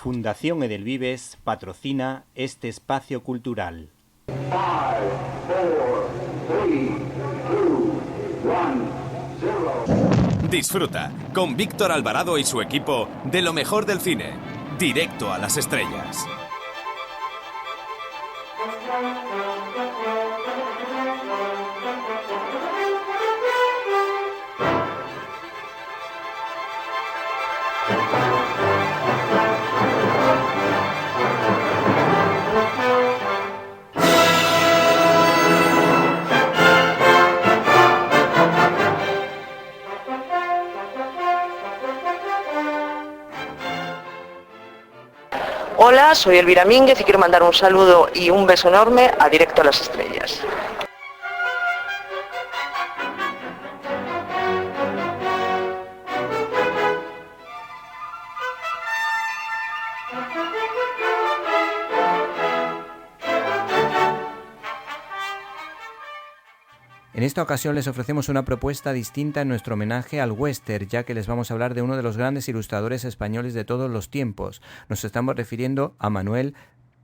Fundación Edelvives patrocina este espacio cultural. 5, 4, 3, 2, 1, 0. Disfruta con Víctor Alvarado y su equipo de lo mejor del cine. Directo a las estrellas. Hola, soy Elvira Mínguez y quiero mandar un saludo y un beso enorme a Directo a las Estrellas. En esta ocasión les ofrecemos una propuesta distinta en nuestro homenaje al western, ya que les vamos a hablar de uno de los grandes ilustradores españoles de todos los tiempos. Nos estamos refiriendo a Manuel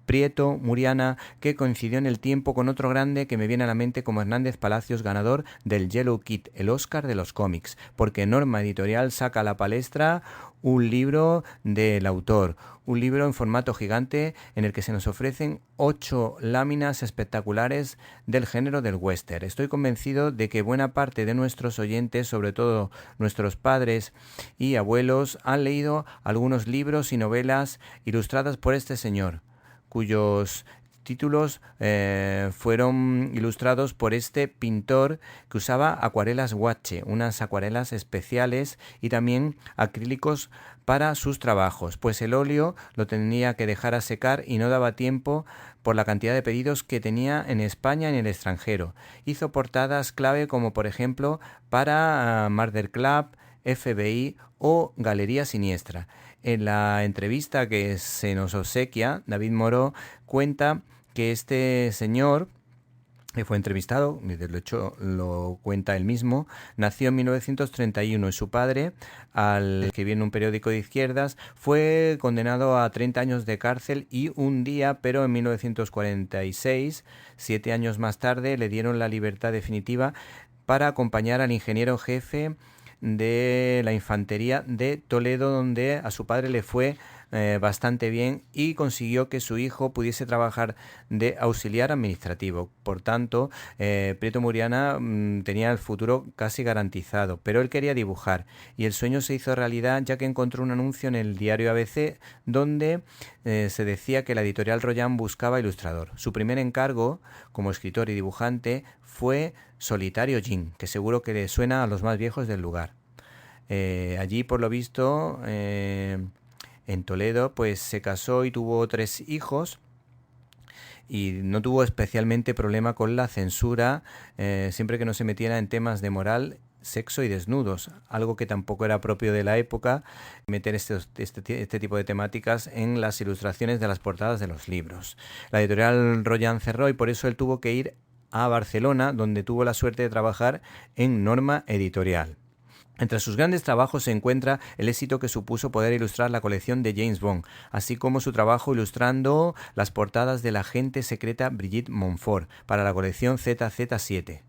Prieto Muriana, que coincidió en el tiempo con otro grande que me viene a la mente como Hernández Palacios, ganador del Yellow Kid, el Oscar de los cómics, porque Norma Editorial saca a la palestra un libro del autor, un libro en formato gigante en el que se nos ofrecen 8 láminas espectaculares del género del western. Estoy convencido de que buena parte de nuestros oyentes, sobre todo nuestros padres y abuelos, han leído algunos libros y novelas ilustradas por este señor, cuyos títulos fueron ilustrados por este pintor que usaba acuarelas guache, unas acuarelas especiales y también acrílicos para sus trabajos, pues el óleo lo tenía que dejar a secar y no daba tiempo por la cantidad de pedidos que tenía en España y en el extranjero. Hizo portadas clave como por ejemplo para Murder Club, FBI o Galería Siniestra. En la entrevista que se nos obsequia, David Moró cuenta que este señor, que fue entrevistado, de hecho lo cuenta él mismo, nació en 1931 y su padre, al escribir en un periódico de izquierdas, fue condenado a 30 años de cárcel y un día, pero en 1946, 7 años más tarde, le dieron la libertad definitiva para acompañar al ingeniero jefe de la infantería de Toledo, donde a su padre le fue bastante bien y consiguió que su hijo pudiese trabajar de auxiliar administrativo. Por tanto, Prieto Muriana tenía el futuro casi garantizado, pero él quería dibujar y el sueño se hizo realidad, ya que encontró un anuncio en el diario ABC donde se decía que la editorial Royan buscaba ilustrador. Su primer encargo como escritor y dibujante fue Solitario Jim, que seguro que le suena a los más viejos del lugar. Allí, por lo visto, en Toledo, pues se casó y tuvo 3 hijos y no tuvo especialmente problema con la censura, siempre que no se metiera en temas de moral, sexo y desnudos, algo que tampoco era propio de la época, meter este tipo de temáticas en las ilustraciones de las portadas de los libros. La editorial Royan cerró y por eso él tuvo que ir a Barcelona, donde tuvo la suerte de trabajar en Norma Editorial. Entre sus grandes trabajos se encuentra el éxito que supuso poder ilustrar la colección de James Bond, así como su trabajo ilustrando las portadas de la agente secreta Brigitte Montfort para la colección ZZ7,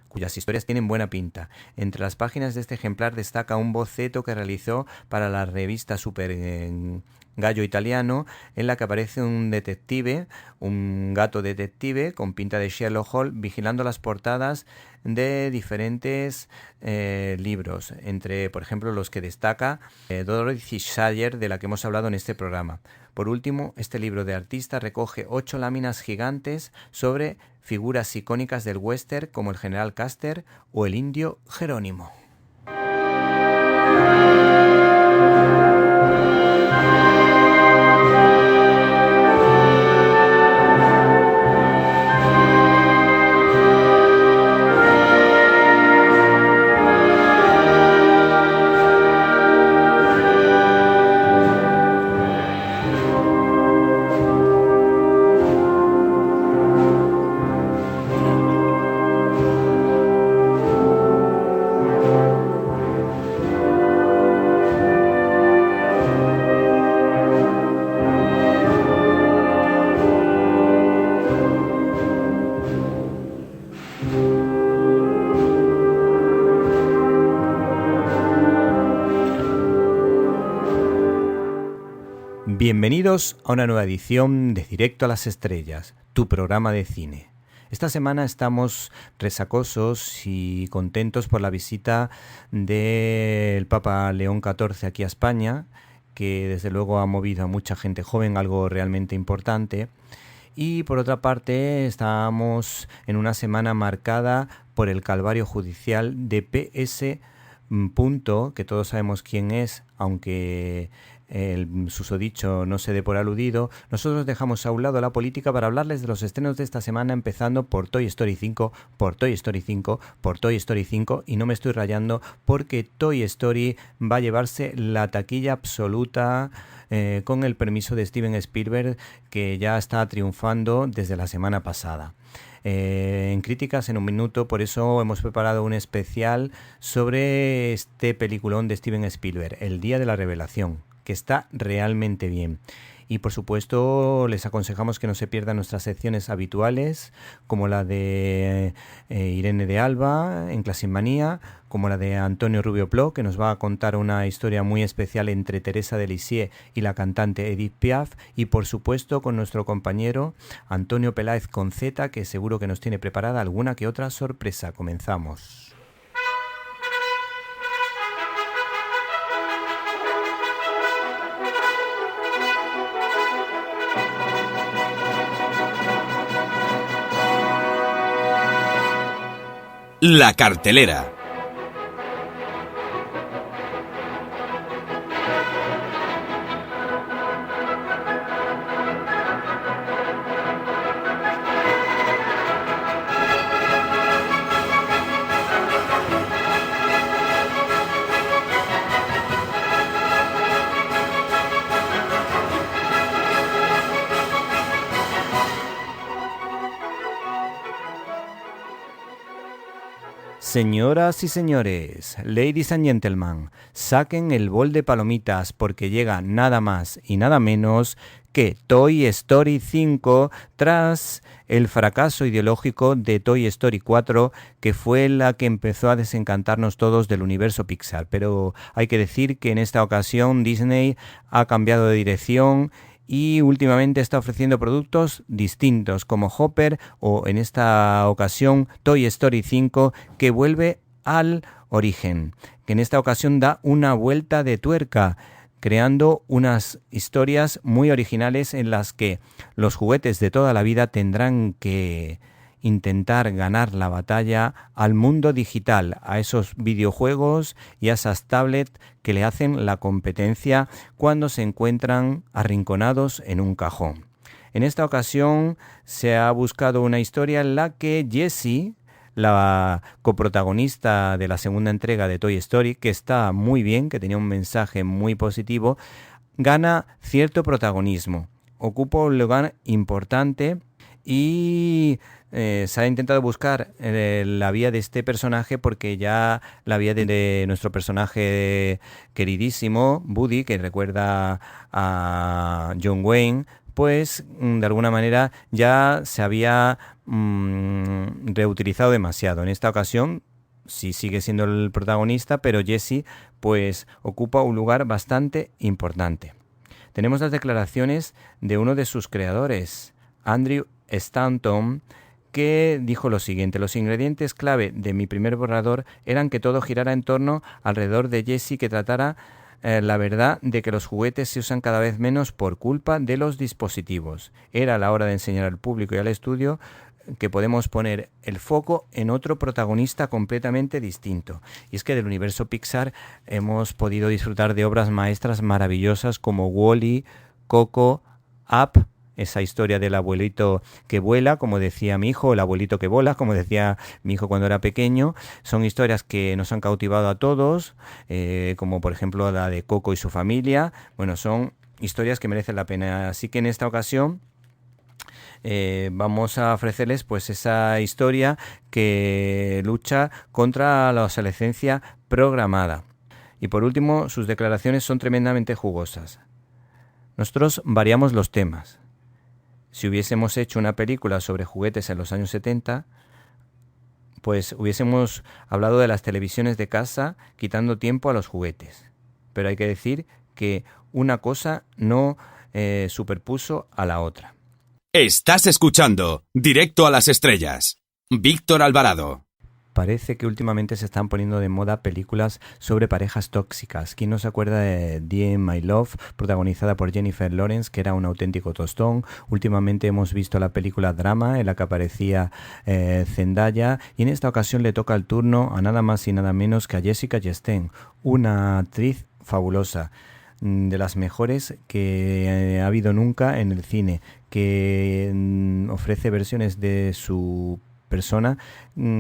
cuyas historias tienen buena pinta. Entre las páginas de este ejemplar destaca un boceto que realizó para la revista Super Gallo Italiano, en la que aparece un detective, un gato detective con pinta de Sherlock Holmes, vigilando las portadas de diferentes libros, entre, por ejemplo, los que destaca Dorothy Sayers, de la que hemos hablado en este programa. Por último, este libro de artista recoge 8 láminas gigantes sobre figuras icónicas del western como el general Custer o el indio Jerónimo. Bienvenidos a una nueva edición de Directo a las Estrellas, tu programa de cine. Esta semana estamos resacosos y contentos por la visita del Papa León XIV aquí a España, que desde luego ha movido a mucha gente joven, algo realmente importante. Y por otra parte estamos en una semana marcada por el calvario judicial de PS. Que todos sabemos quién es, aunque el susodicho no se dé por aludido. Nosotros dejamos a un lado la política para hablarles de los estrenos de esta semana, empezando por Toy Story 5, por Toy Story 5, por Toy Story 5, y no me estoy rayando porque Toy Story va a llevarse la taquilla absoluta con el permiso de Steven Spielberg, que ya está triunfando desde la semana pasada. En críticas en un minuto, por eso hemos preparado un especial sobre este peliculón de Steven Spielberg, El Día de la Revelación, que está realmente bien. Y por supuesto les aconsejamos que no se pierdan nuestras secciones habituales, como la de Irene de Alba en Clasimanía, como la de Antonio Rubio Plo, que nos va a contar una historia muy especial entre Teresa de Lisieux y la cantante Edith Piaf, y por supuesto con nuestro compañero Antonio Peláez con Z, que seguro que nos tiene preparada alguna que otra sorpresa. Comenzamos. La cartelera. Señoras y señores, ladies and gentlemen, saquen el bol de palomitas porque llega nada más y nada menos que Toy Story 5 tras el fracaso ideológico de Toy Story 4, que fue la que empezó a desencantarnos todos del universo Pixar. Pero hay que decir que en esta ocasión Disney ha cambiado de dirección y últimamente está ofreciendo productos distintos como Hopper o en esta ocasión Toy Story 5, que vuelve al origen, que en esta ocasión da una vuelta de tuerca, creando unas historias muy originales en las que los juguetes de toda la vida tendrán que intentar ganar la batalla al mundo digital, a esos videojuegos y a esas tablets que le hacen la competencia cuando se encuentran arrinconados en un cajón. En esta ocasión se ha buscado una historia en la que Jessie, la coprotagonista de la segunda entrega de Toy Story, que está muy bien, que tenía un mensaje muy positivo, gana cierto protagonismo, ocupa un lugar importante y se ha intentado buscar la vía de este personaje, porque ya la vía de nuestro personaje queridísimo, Woody, que recuerda a John Wayne, pues de alguna manera ya se había reutilizado demasiado. En esta ocasión sí sigue siendo el protagonista, pero Jessie pues ocupa un lugar bastante importante. Tenemos las declaraciones de uno de sus creadores, Andrew Stanton, que dijo lo siguiente: los ingredientes clave de mi primer borrador eran que todo girara en torno alrededor de Jessie, que tratara la verdad de que los juguetes se usan cada vez menos por culpa de los dispositivos. Era la hora de enseñar al público y al estudio que podemos poner el foco en otro protagonista completamente distinto. Y es que del universo Pixar hemos podido disfrutar de obras maestras maravillosas como Wall-E, Coco, Up, esa historia del abuelito que vuela, como decía mi hijo, el abuelito que vola, como decía mi hijo cuando era pequeño. Son historias que nos han cautivado a todos, como por ejemplo la de Coco y su familia. Bueno, son historias que merecen la pena. Así que en esta ocasión vamos a ofrecerles pues esa historia que lucha contra la obsolescencia programada. Y por último, sus declaraciones son tremendamente jugosas. Nosotros variamos los temas. Si hubiésemos hecho una película sobre juguetes en los años 70, pues hubiésemos hablado de las televisiones de casa quitando tiempo a los juguetes. Pero hay que decir que una cosa no superpuso a la otra. Estás escuchando Directo a las Estrellas. Víctor Alvarado. Parece que últimamente se están poniendo de moda películas sobre parejas tóxicas. ¿Quién no se acuerda de Dear My Love, protagonizada por Jennifer Lawrence, que era un auténtico tostón? Últimamente hemos visto la película Drama, en la que aparecía Zendaya, y en esta ocasión le toca el turno a nada más y nada menos que a Jessica Chastain, una actriz fabulosa, de las mejores que ha habido nunca en el cine, que ofrece versiones de su persona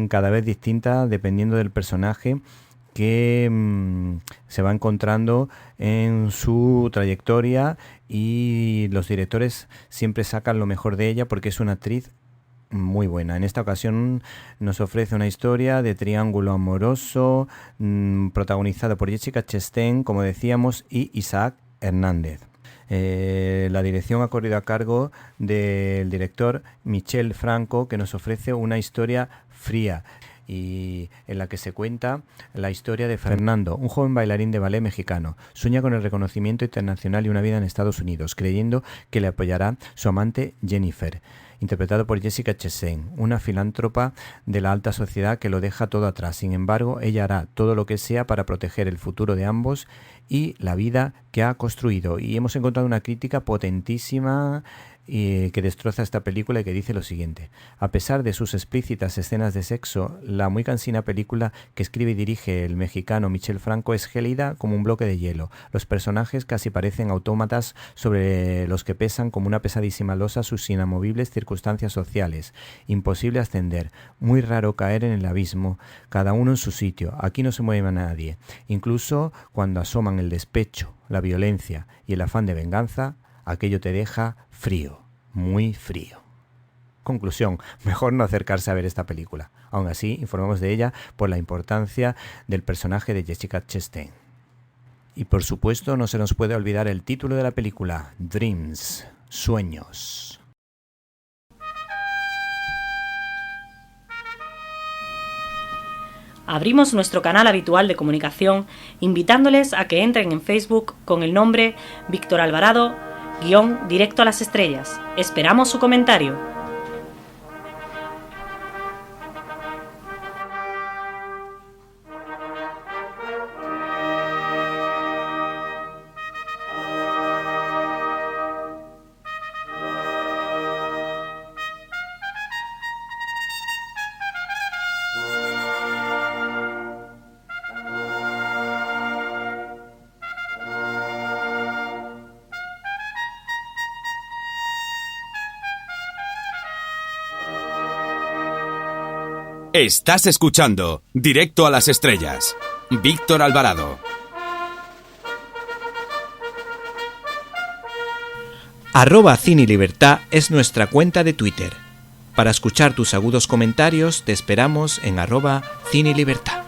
cada vez distinta dependiendo del personaje que se va encontrando en su trayectoria, y los directores siempre sacan lo mejor de ella porque es una actriz muy buena. En esta ocasión nos ofrece una historia de triángulo amoroso protagonizada por Jessica Chastain, como decíamos, y Isaac Hernández. La dirección ha corrido a cargo del director Michel Franco, que nos ofrece una historia fría y en la que se cuenta la historia de Fernando, un joven bailarín de ballet mexicano. Sueña con el reconocimiento internacional y una vida en Estados Unidos, creyendo que le apoyará su amante Jennifer, interpretado por Jessica Chastain, una filántropa de la alta sociedad que lo deja todo atrás. Sin embargo, ella hará todo lo que sea para proteger el futuro de ambos y la vida que ha construido. Y hemos encontrado una crítica potentísima que destroza esta película y que dice lo siguiente: a pesar de sus explícitas escenas de sexo, la muy cansina película que escribe y dirige el mexicano Michel Franco es gélida como un bloque de hielo. Los personajes casi parecen autómatas sobre los que pesan como una pesadísima losa sus inamovibles circunstancias sociales. Imposible ascender, muy raro caer en el abismo, cada uno en su sitio. Aquí no se mueve a nadie. Incluso cuando asoman el despecho, la violencia y el afán de venganza, aquello te deja frío, muy frío. Conclusión: mejor no acercarse a ver esta película. Aún así, informamos de ella por la importancia del personaje de Jessica Chastain. Y por supuesto, no se nos puede olvidar el título de la película: Dreams, sueños. Abrimos nuestro canal habitual de comunicación invitándoles a que entren en Facebook con el nombre Víctor Alvarado _Directo a las Estrellas. Esperamos su comentario. Estás escuchando Directo a las Estrellas. Víctor Alvarado. @CineLibertad es nuestra cuenta de Twitter. Para escuchar tus agudos comentarios te esperamos en @CineLibertad.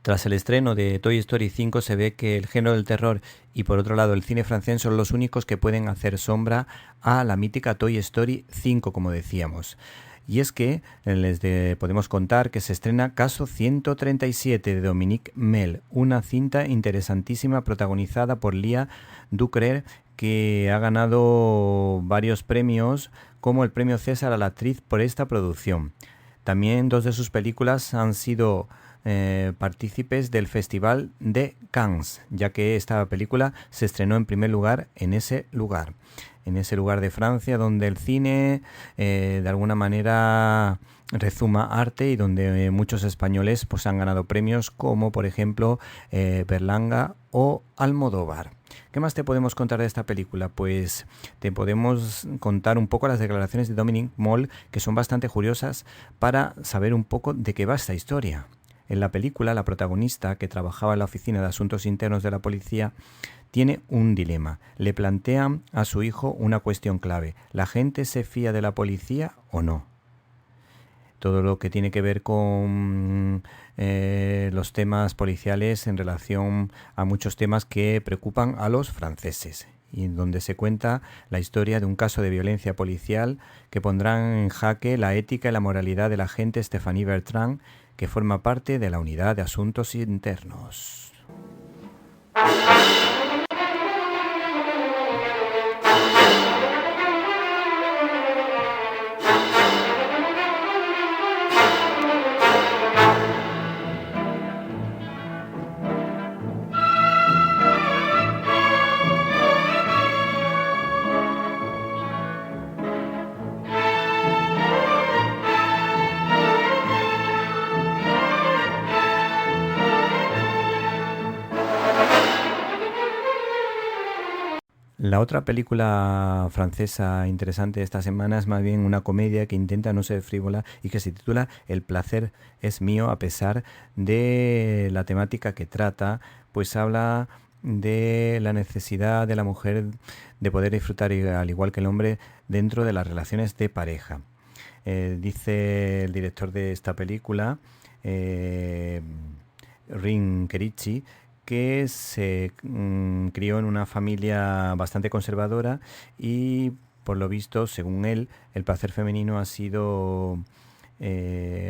Tras el estreno de Toy Story 5 se ve que el género del terror y por otro lado el cine francés son los únicos que pueden hacer sombra a la mítica Toy Story 5, como decíamos. Y es que podemos contar que se estrena Caso 137 de Dominique Mel, una cinta interesantísima protagonizada por Lia Ducrer, que ha ganado varios premios, como el premio César a la actriz por esta producción. También dos de sus películas han sido partícipes del Festival de Cannes, ya que esta película se estrenó en primer lugar en ese lugar de Francia, donde el cine de alguna manera rezuma arte y donde muchos españoles pues han ganado premios, como por ejemplo Berlanga o Almodóvar. ¿Qué más te podemos contar de esta película? Pues te podemos contar un poco las declaraciones de Dominique Mel, que son bastante curiosas para saber un poco de qué va esta historia. En la película, la protagonista, que trabajaba en la Oficina de Asuntos Internos de la Policía, tiene un dilema. Le plantean a su hijo una cuestión clave: ¿la gente se fía de la policía o no? Todo lo que tiene que ver con los temas policiales en relación a muchos temas que preocupan a los franceses, y en donde se cuenta la historia de un caso de violencia policial que pondrán en jaque la ética y la moralidad del agente Stéphanie Bertrand, que forma parte de la Unidad de Asuntos Internos. La otra película francesa interesante de esta semana es más bien una comedia que intenta no ser frívola y que se titula El placer es mío, a pesar de la temática que trata, pues habla de la necesidad de la mujer de poder disfrutar, al igual que el hombre, dentro de las relaciones de pareja. Dice el director de esta película, Rin Kerichi, que se crió en una familia bastante conservadora y, por lo visto, según él, el placer femenino ha sido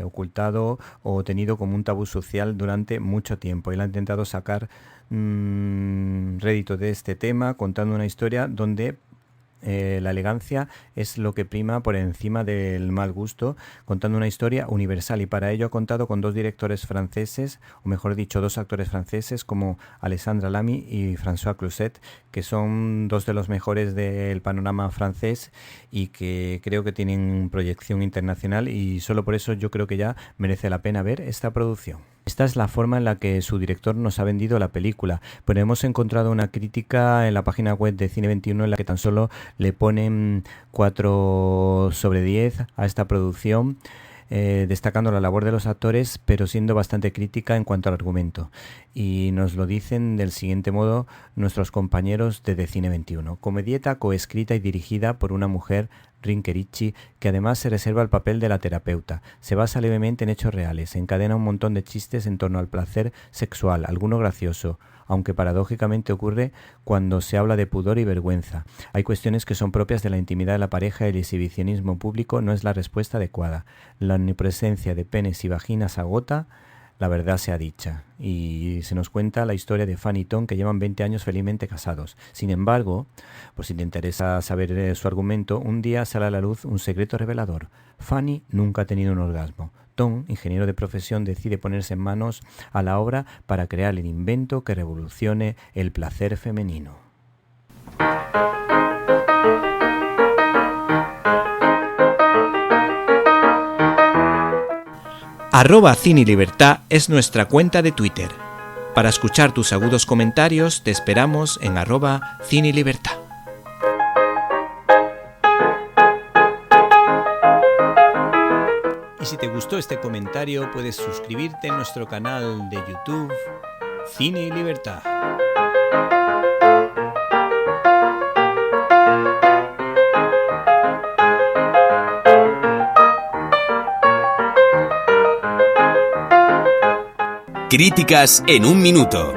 ocultado o tenido como un tabú social durante mucho tiempo. Él ha intentado sacar rédito de este tema contando una historia donde la elegancia es lo que prima por encima del mal gusto, contando una historia universal, y para ello ha contado con dos directores franceses, o mejor dicho, dos actores franceses como Alexandre Lamy y François Cluzet, que son dos de los mejores del panorama francés y que creo que tienen proyección internacional, y solo por eso yo creo que ya merece la pena ver esta producción. Esta es la forma en la que su director nos ha vendido la película, pero hemos encontrado una crítica en la página web de Cine 21 en la que tan solo le ponen 4 sobre 10 a esta producción, destacando la labor de los actores, pero siendo bastante crítica en cuanto al argumento. Y nos lo dicen del siguiente modo nuestros compañeros de Cine 21. Comedieta coescrita y dirigida por una mujer, Rin Kerichi, que además se reserva el papel de la terapeuta. Se basa levemente en hechos reales, encadena un montón de chistes en torno al placer sexual, alguno gracioso, aunque paradójicamente ocurre cuando se habla de pudor y vergüenza. Hay cuestiones que son propias de la intimidad de la pareja y el exhibicionismo público no es la respuesta adecuada. La omnipresencia de penes y vaginas agota, la verdad sea dicha. Y se nos cuenta la historia de Fanny y Tom, que llevan 20 años felizmente casados. Sin embargo, por si te interesa saber su argumento, un día sale a la luz un secreto revelador. Fanny nunca ha tenido un orgasmo. Tom, ingeniero de profesión, decide ponerse en manos a la obra para crear el invento que revolucione el placer femenino. @CineLibertad es nuestra cuenta de Twitter. Para escuchar tus agudos comentarios te esperamos en @CineLibertad. Y si te gustó este comentario, puedes suscribirte en nuestro canal de YouTube Cine y Libertad. Críticas en un minuto.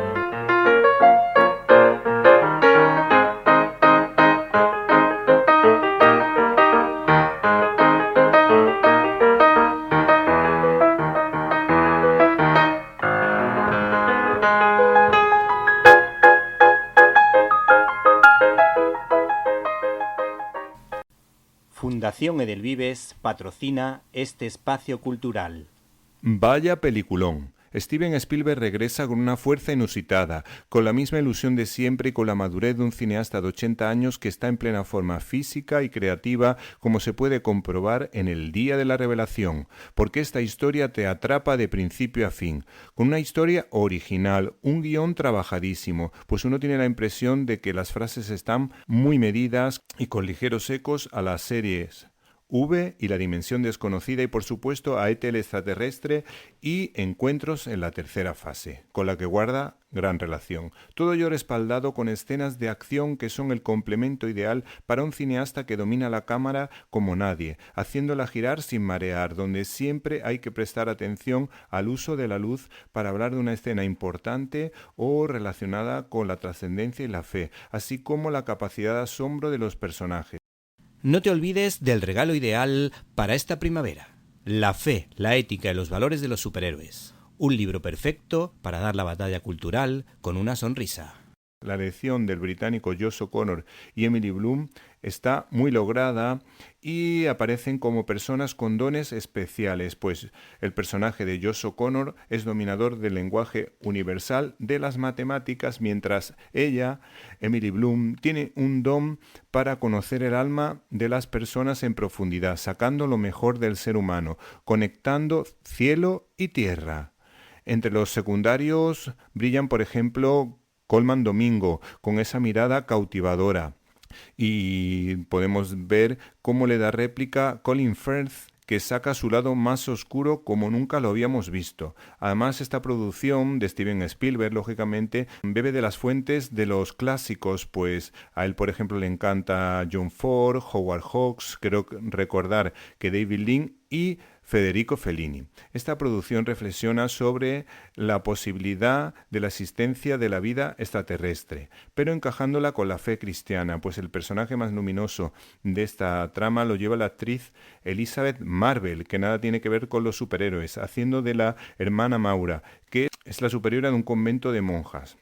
Fundación Edelvives patrocina este espacio cultural. Vaya peliculón. Steven Spielberg regresa con una fuerza inusitada, con la misma ilusión de siempre y con la madurez de un cineasta de 80 años que está en plena forma física y creativa, como se puede comprobar en El Día de la Revelación, porque esta historia te atrapa de principio a fin, con una historia original, un guión trabajadísimo, pues uno tiene la impresión de que las frases están muy medidas y con ligeros ecos a las series V y La Dimensión Desconocida y por supuesto a E.T. el extraterrestre y Encuentros en la tercera fase, con la que guarda gran relación. Todo ello respaldado con escenas de acción que son el complemento ideal para un cineasta que domina la cámara como nadie, haciéndola girar sin marear, donde siempre hay que prestar atención al uso de la luz para hablar de una escena importante o relacionada con la trascendencia y la fe, así como la capacidad de asombro de los personajes. No te olvides del regalo ideal para esta primavera. La fe, la ética y los valores de los superhéroes. Un libro perfecto para dar la batalla cultural con una sonrisa. La elección del británico Josh O'Connor y Emily Bloom está muy lograda y aparecen como personas con dones especiales, pues el personaje de Josh O'Connor es dominador del lenguaje universal de las matemáticas, mientras ella, Emily Bloom, tiene un don para conocer el alma de las personas en profundidad, sacando lo mejor del ser humano, conectando cielo y tierra. Entre los secundarios brillan, por ejemplo, Colman Domingo, con esa mirada cautivadora. Y podemos ver cómo le da réplica Colin Firth, que saca su lado más oscuro como nunca lo habíamos visto. Además, esta producción de Steven Spielberg, lógicamente, bebe de las fuentes de los clásicos, pues a él, por ejemplo, le encanta John Ford, Howard Hawks, creo recordar que David Lean y Federico Fellini. Esta producción reflexiona sobre la posibilidad de la existencia de la vida extraterrestre, pero encajándola con la fe cristiana, pues el personaje más luminoso de esta trama lo lleva la actriz Elizabeth Marvel, que nada tiene que ver con los superhéroes, haciendo de la hermana Maura, que es la superiora de un convento de monjas.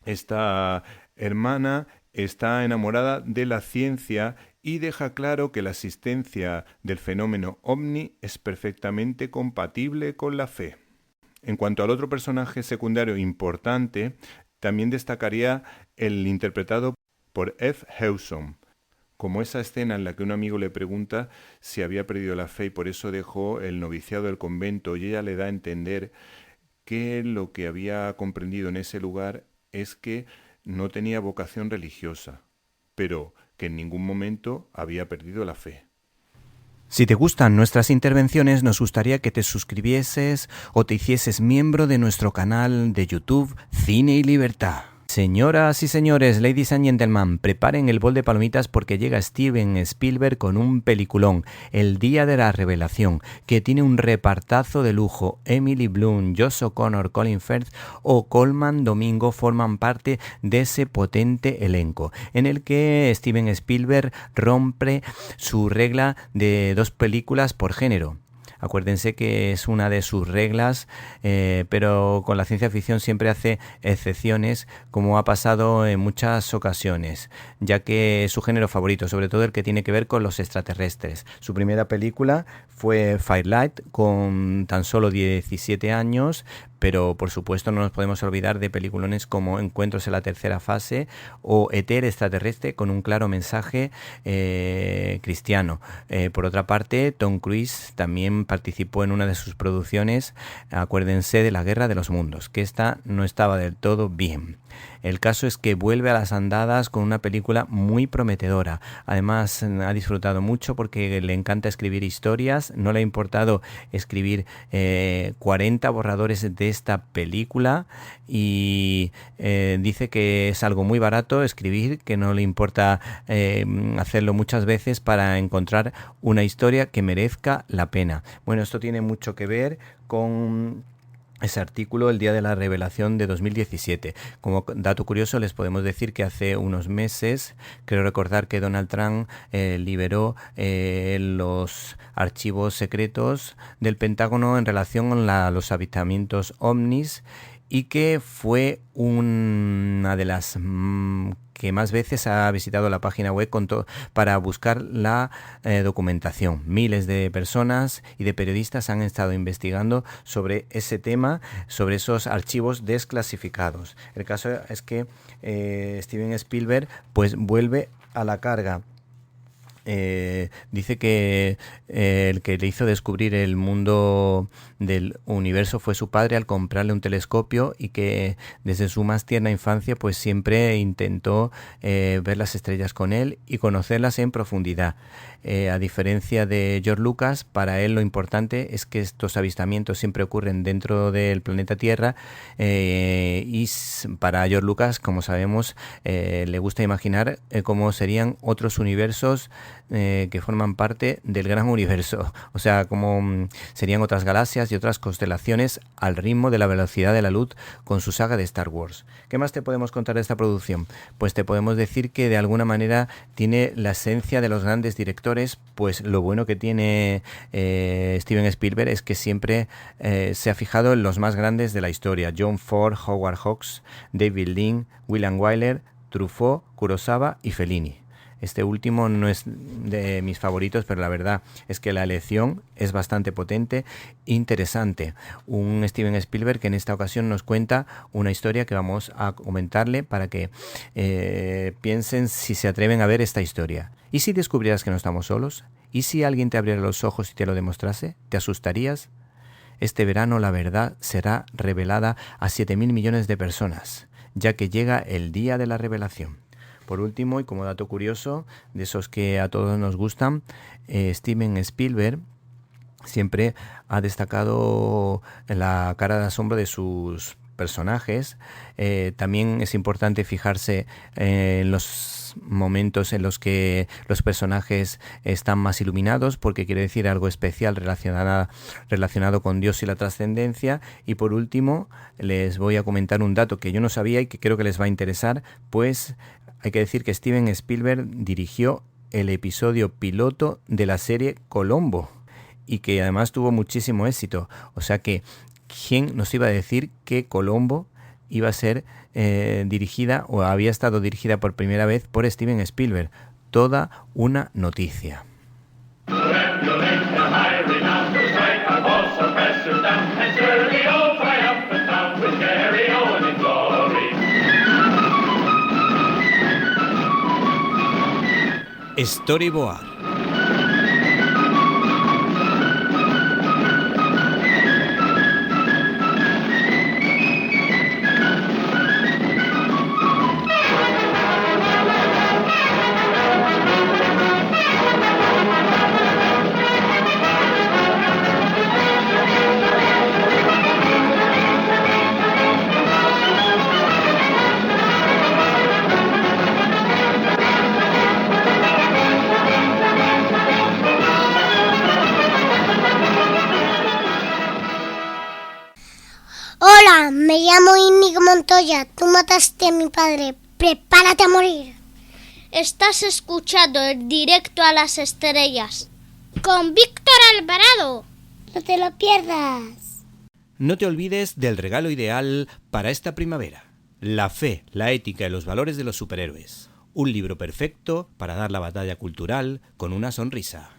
Esta hermana está enamorada de la ciencia y deja claro que la existencia del fenómeno ovni es perfectamente compatible con la fe. En cuanto al otro personaje secundario importante, también destacaría el interpretado por F. Hewson, como esa escena en la que un amigo le pregunta si había perdido la fe y por eso dejó el noviciado del convento, y ella le da a entender que lo que había comprendido en ese lugar es que no tenía vocación religiosa, pero que en ningún momento había perdido la fe. Si te gustan nuestras intervenciones, nos gustaría que te suscribieses o te hicieses miembro de nuestro canal de YouTube Cine y Libertad. Señoras y señores, ladies and gentlemen, preparen el bol de palomitas porque llega Steven Spielberg con un peliculón, El día de la revelación, que tiene un repartazo de lujo. Emily Bloom, Josh O'Connor, Colin Firth o Colman Domingo forman parte de ese potente elenco, en el que Steven Spielberg rompe su regla de 2 películas por género. Acuérdense que es una de sus reglas, pero con la ciencia ficción siempre hace excepciones, como ha pasado en muchas ocasiones, ya que es su género favorito, sobre todo el que tiene que ver con los extraterrestres. Su primera película fue Firelight, con tan solo 17 años, pero por supuesto no nos podemos olvidar de peliculones como Encuentros en la tercera fase o Éter extraterrestre, con un claro mensaje cristiano. Por otra parte, Tom Cruise también participó en una de sus producciones, acuérdense de La Guerra de los Mundos, que esta no estaba del todo bien. El caso es que vuelve a las andadas con una película muy prometedora. Además, ha disfrutado mucho porque le encanta escribir historias. No le ha importado escribir 40 borradores de esta película y dice que es algo muy barato escribir, que no le importa hacerlo muchas veces para encontrar una historia que merezca la pena. Bueno, esto tiene mucho que ver con ese artículo, El día de la revelación de 2017. Como dato curioso les podemos decir que hace unos meses, creo recordar que Donald Trump liberó los archivos secretos del Pentágono en relación con los avistamientos ovnis, y que fue una de las que más veces ha visitado la página web para buscar la documentación. Miles de personas y de periodistas han estado investigando sobre ese tema, sobre esos archivos desclasificados. El caso es que Steven Spielberg pues vuelve a la carga. Dice que el que le hizo descubrir el mundo del universo fue su padre al comprarle un telescopio, y que desde su más tierna infancia pues siempre intentó ver las estrellas con él y conocerlas en profundidad. A diferencia de George Lucas, para él lo importante es que estos avistamientos siempre ocurren dentro del planeta Tierra, y para George Lucas, como sabemos, le gusta imaginar cómo serían otros universos que forman parte del gran universo, o sea, como serían otras galaxias y otras constelaciones al ritmo de la velocidad de la luz con su saga de Star Wars. ¿Qué más te podemos contar de esta producción? Pues te podemos decir que de alguna manera tiene la esencia de los grandes directores, pues lo bueno que tiene Steven Spielberg es que siempre se ha fijado en los más grandes de la historia: John Ford, Howard Hawks, David Lean, William Wyler, Truffaut, Kurosawa y Fellini. Este último no es de mis favoritos, pero la verdad es que la elección es bastante potente e interesante. Un Steven Spielberg que en esta ocasión nos cuenta una historia que vamos a comentarle para que piensen si se atreven a ver esta historia. ¿Y si descubrieras que no estamos solos? ¿Y si alguien te abriera los ojos y te lo demostrase? ¿Te asustarías? Este verano la verdad será revelada a 7.000 millones de personas, ya que llega el día de la revelación. Por último, y como dato curioso, de esos que a todos nos gustan, Steven Spielberg siempre ha destacado la cara de asombro de sus personajes. También es importante fijarse en los momentos en los que los personajes están más iluminados, porque quiere decir algo especial relacionado con Dios y la trascendencia. Y por último, les voy a comentar un dato que yo no sabía y que creo que les va a interesar, pues hay que decir que Steven Spielberg dirigió el episodio piloto de la serie Colombo y que además tuvo muchísimo éxito. O sea que, ¿quién nos iba a decir que Colombo iba a ser dirigida o había estado dirigida por primera vez por Steven Spielberg? Toda una noticia. Storyboard. Hola, me llamo Íñigo Montoya. Tú mataste a mi padre. Prepárate a morir. Estás escuchando el Directo a las Estrellas con Víctor Alvarado. No te lo pierdas. No te olvides del regalo ideal para esta primavera: La fe, la ética y los valores de los superhéroes. Un libro perfecto para dar la batalla cultural con una sonrisa.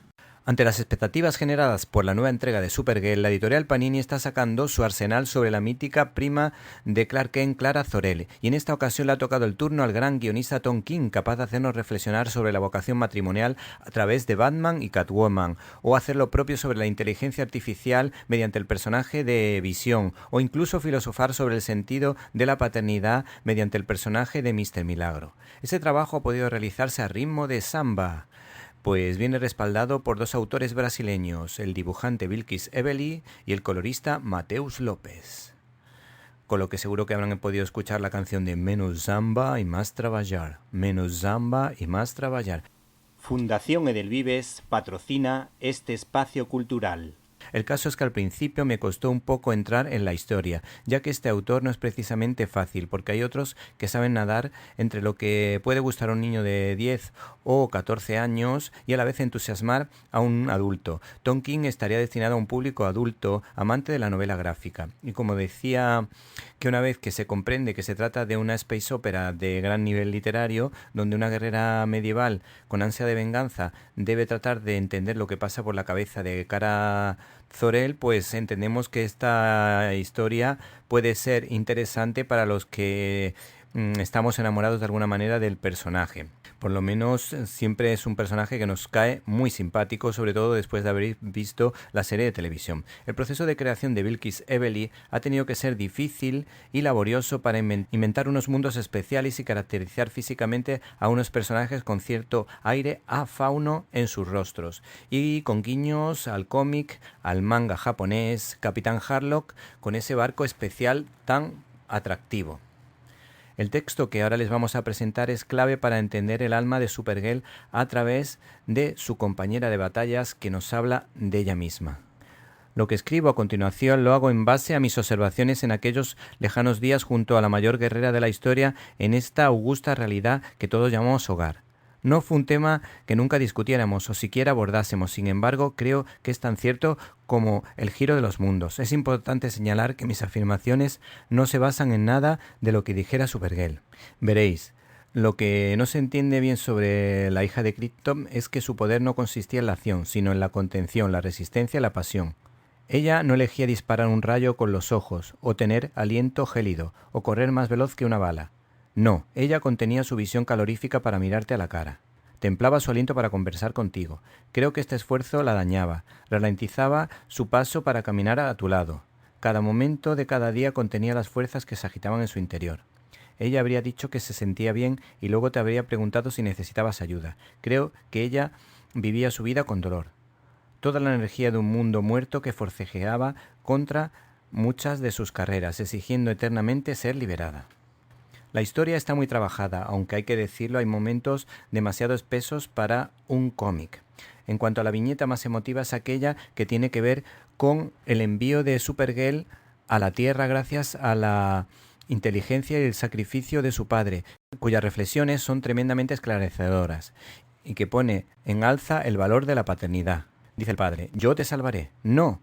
Ante las expectativas generadas por la nueva entrega de Supergirl, la editorial Panini está sacando su arsenal sobre la mítica prima de Clark Kent, Clara Zor-El, y en esta ocasión le ha tocado el turno al gran guionista Tom King, capaz de hacernos reflexionar sobre la vocación matrimonial a través de Batman y Catwoman, o hacer lo propio sobre la inteligencia artificial mediante el personaje de Visión, o incluso filosofar sobre el sentido de la paternidad mediante el personaje de Mr. Milagro. Este trabajo ha podido realizarse a ritmo de samba, pues viene respaldado por dos autores brasileños, el dibujante Vilkis Ebeli y el colorista Mateus López. Con lo que seguro que habrán podido escuchar la canción de Menos Zamba y Más Traballar. Menos Zamba y Más Traballar. Fundación Edelvives patrocina este espacio cultural. El caso es que al principio me costó un poco entrar en la historia, ya que este autor no es precisamente fácil, porque hay otros que saben nadar entre lo que puede gustar a un niño de 10 o 14 años y a la vez entusiasmar a un adulto. Tom King estaría destinado a un público adulto, amante de la novela gráfica. Y como decía, que una vez que se comprende que se trata de una space opera de gran nivel literario, donde una guerrera medieval con ansia de venganza debe tratar de entender lo que pasa por la cabeza de Clara Zor-El, pues entendemos que esta historia puede ser interesante para los que estamos enamorados de alguna manera del personaje. Por lo menos siempre es un personaje que nos cae muy simpático, sobre todo después de haber visto la serie de televisión. El proceso de creación de Vilkis Ebeli ha tenido que ser difícil y laborioso para inventar unos mundos especiales y caracterizar físicamente a unos personajes con cierto aire a fauno en sus rostros, y con guiños al cómic, al manga japonés, Capitán Harlock, con ese barco especial tan atractivo. El texto que ahora les vamos a presentar es clave para entender el alma de Supergirl a través de su compañera de batallas que nos habla de ella misma. Lo que escribo a continuación lo hago en base a mis observaciones en aquellos lejanos días junto a la mayor guerrera de la historia en esta augusta realidad que todos llamamos hogar. No fue un tema que nunca discutiéramos o siquiera abordásemos, sin embargo, creo que es tan cierto como el giro de los mundos. Es importante señalar que mis afirmaciones no se basan en nada de lo que dijera Supergirl. Veréis, lo que no se entiende bien sobre la hija de Krypton es que su poder no consistía en la acción, sino en la contención, la resistencia y la pasión. Ella no elegía disparar un rayo con los ojos, o tener aliento gélido, o correr más veloz que una bala. No, ella contenía su visión calorífica para mirarte a la cara. Templaba su aliento para conversar contigo. Creo que este esfuerzo la dañaba, ralentizaba su paso para caminar a tu lado. Cada momento de cada día contenía las fuerzas que se agitaban en su interior. Ella habría dicho que se sentía bien y luego te habría preguntado si necesitabas ayuda. Creo que ella vivía su vida con dolor. Toda la energía de un mundo muerto que forcejeaba contra muchas de sus carreras, exigiendo eternamente ser liberada. La historia está muy trabajada, aunque hay que decirlo, hay momentos demasiado espesos para un cómic. En cuanto a la viñeta más emotiva es aquella que tiene que ver con el envío de Supergirl a la Tierra gracias a la inteligencia y el sacrificio de su padre, cuyas reflexiones son tremendamente esclarecedoras y que pone en alza el valor de la paternidad. Dice el padre: «Yo te salvaré». «No»,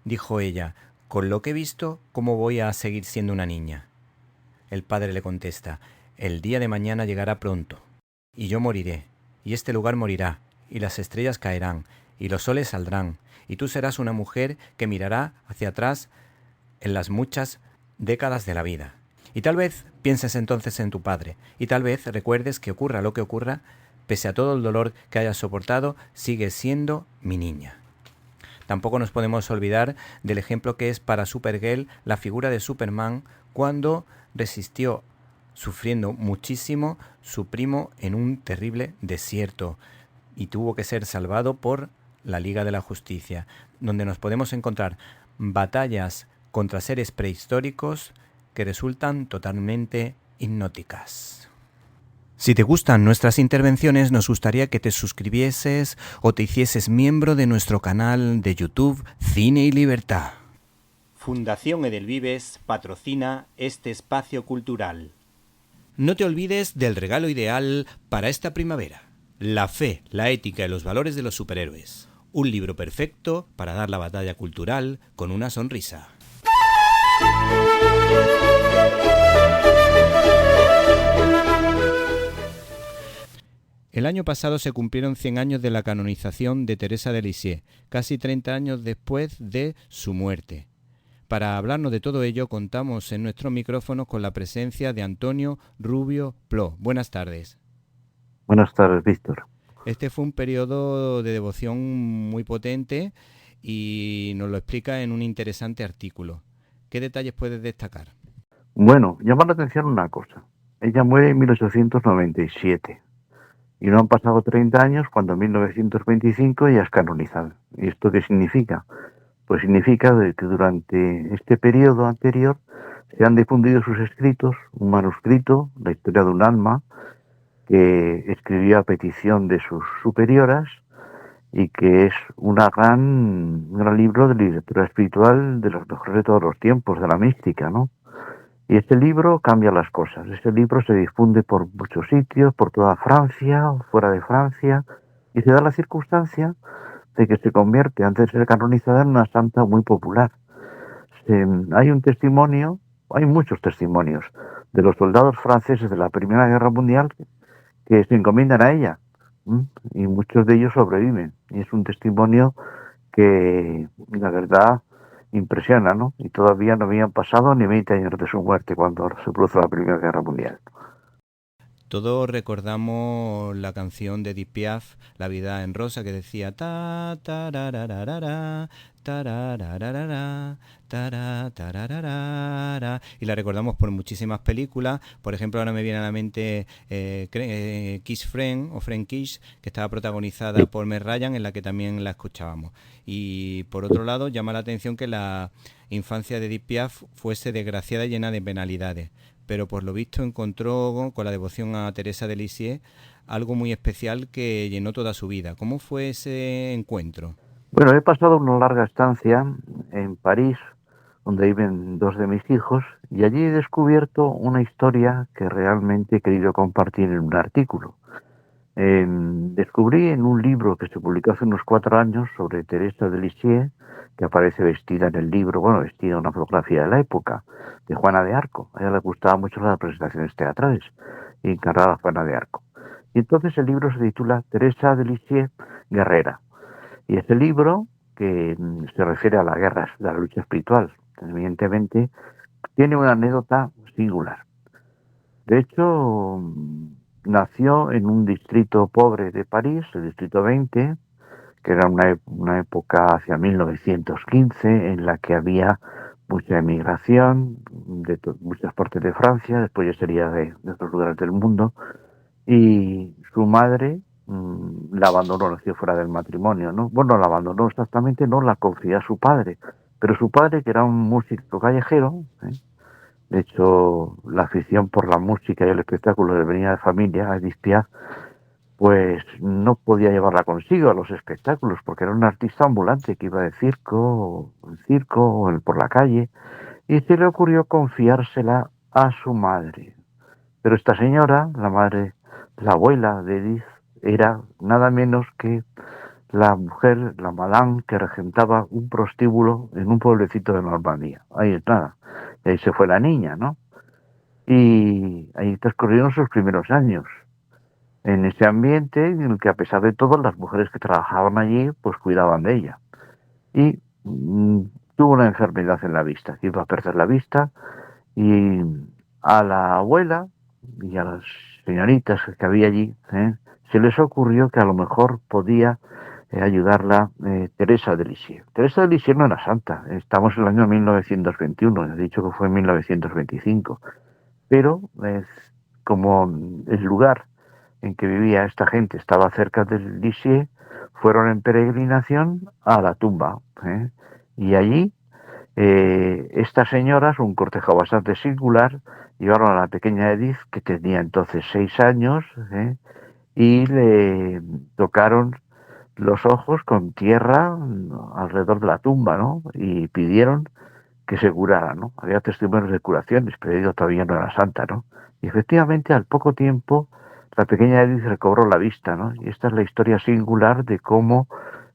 dijo ella, «con lo que he visto, ¿cómo voy a seguir siendo una niña?». El padre le contesta: «El día de mañana llegará pronto, y yo moriré, y este lugar morirá, y las estrellas caerán, y los soles saldrán, y tú serás una mujer que mirará hacia atrás en las muchas décadas de la vida. Y tal vez pienses entonces en tu padre, y tal vez recuerdes que ocurra lo que ocurra, pese a todo el dolor que hayas soportado, sigues siendo mi niña». Tampoco nos podemos olvidar del ejemplo que es para Supergirl la figura de Superman cuando resistió, sufriendo muchísimo, su primo en un terrible desierto y tuvo que ser salvado por la Liga de la Justicia, donde nos podemos encontrar batallas contra seres prehistóricos que resultan totalmente hipnóticas. Si te gustan nuestras intervenciones, nos gustaría que te suscribieses o te hicieses miembro de nuestro canal de YouTube Cine y Libertad. Fundación Edelvives patrocina este espacio cultural. No te olvides del regalo ideal para esta primavera: La fe, la ética y los valores de los superhéroes. Un libro perfecto para dar la batalla cultural con una sonrisa. El año pasado se cumplieron 100 años de la canonización de Teresa de Lisieux, casi 30 años después de su muerte. Para hablarnos de todo ello, contamos en nuestros micrófonos con la presencia de Antonio Rubio Plo. Buenas tardes. Buenas tardes, Víctor. Este fue un periodo de devoción muy potente y nos lo explica en un interesante artículo. ¿Qué detalles puedes destacar? Bueno, llama la atención una cosa. Ella muere en 1897 y no han pasado 30 años cuando en 1925 ella es canonizada. ¿Y esto qué significa? Pues significa que durante este periodo anterior se han difundido sus escritos, un manuscrito, la historia de un alma, que escribió a petición de sus superioras y que es un gran libro de literatura espiritual de los mejores de todos los tiempos, de la mística, ¿no? Y este libro cambia las cosas. Este libro se difunde por muchos sitios, por toda Francia, fuera de Francia, y se da la circunstancia de que se convierte, antes de ser canonizada, en una santa muy popular. Hay un testimonio, hay muchos testimonios de los soldados franceses de la Primera Guerra Mundial que se encomiendan a ella, y muchos de ellos sobreviven. Y es un testimonio que, la verdad, impresiona, ¿no? Y todavía no habían pasado ni 20 años de su muerte cuando se produjo la Primera Guerra Mundial. Todos recordamos la canción de Edith Piaf, La vida en rosa, que decía ta tarararara, tarararara, tarararara, y la recordamos por muchísimas películas. Por ejemplo, ahora me viene a la mente Kiss Friend o Friend Kiss, que estaba protagonizada por Meg Ryan, en la que también la escuchábamos. Y por otro lado, llama la atención que la infancia de Edith Piaf fuese desgraciada y llena de penalidades, pero por lo visto encontró con la devoción a Teresa de Lisieux algo muy especial que llenó toda su vida. ¿Cómo fue ese encuentro? Bueno, he pasado una larga estancia en París, donde viven dos de mis hijos, y allí he descubierto una historia que realmente he querido compartir en un artículo. Descubrí en un libro que se publicó hace unos 4 años sobre Teresa de Lisieux, que aparece vestida en el libro, vestida en una fotografía de la época, de Juana de Arco. A ella le gustaban mucho las representaciones teatrales, y encarnaba a Juana de Arco. Y entonces el libro se titula Teresa de Lisieux, guerrera. Y ese libro, que se refiere a las guerras, de la lucha espiritual, evidentemente, tiene una anécdota singular. De hecho, nació en un distrito pobre de París, el distrito 20, que era una época hacia 1915, en la que había mucha emigración de muchas partes de Francia, después ya sería de otros lugares del mundo, y su madre la abandonó, nació fuera del matrimonio, ¿no? Bueno, la abandonó exactamente, no la confió a su padre, pero su padre, que era un músico callejero, de hecho, la afición por la música y el espectáculo le venía de familia, a Edith Piaf, pues no podía llevarla consigo a los espectáculos, porque era un artista ambulante que iba de circo o por la calle, y se le ocurrió confiársela a su madre. Pero esta señora, la madre, la abuela de Edith, era nada menos que la mujer, la madame, que regentaba un prostíbulo en un pueblecito de Normandía. Ahí es nada. Y ahí se fue la niña, ¿no? Y ahí transcurrieron sus primeros años. En ese ambiente en el que, a pesar de todo, las mujeres que trabajaban allí, pues cuidaban de ella. Y tuvo una enfermedad en la vista, que iba a perder la vista, y a la abuela y a las señoritas que había allí, se les ocurrió que a lo mejor podía ayudarla Teresa de Lisieux. Teresa de Lisieux no era santa, estamos en el año 1921, he dicho que fue en 1925, pero como el lugar en que vivía esta gente estaba cerca de Lisieux, fueron en peregrinación a la tumba, y allí estas señoras, un cortejo bastante singular, llevaron a la pequeña Edith, que tenía entonces 6 años, y le tocaron los ojos con tierra alrededor de la tumba, ¿no? Y pidieron que se curara, ¿no? Había testimonios de curaciones, pero ella todavía no era santa, ¿no? Y efectivamente, al poco tiempo, la pequeña Edith recobró la vista, ¿no? Y esta es la historia singular de cómo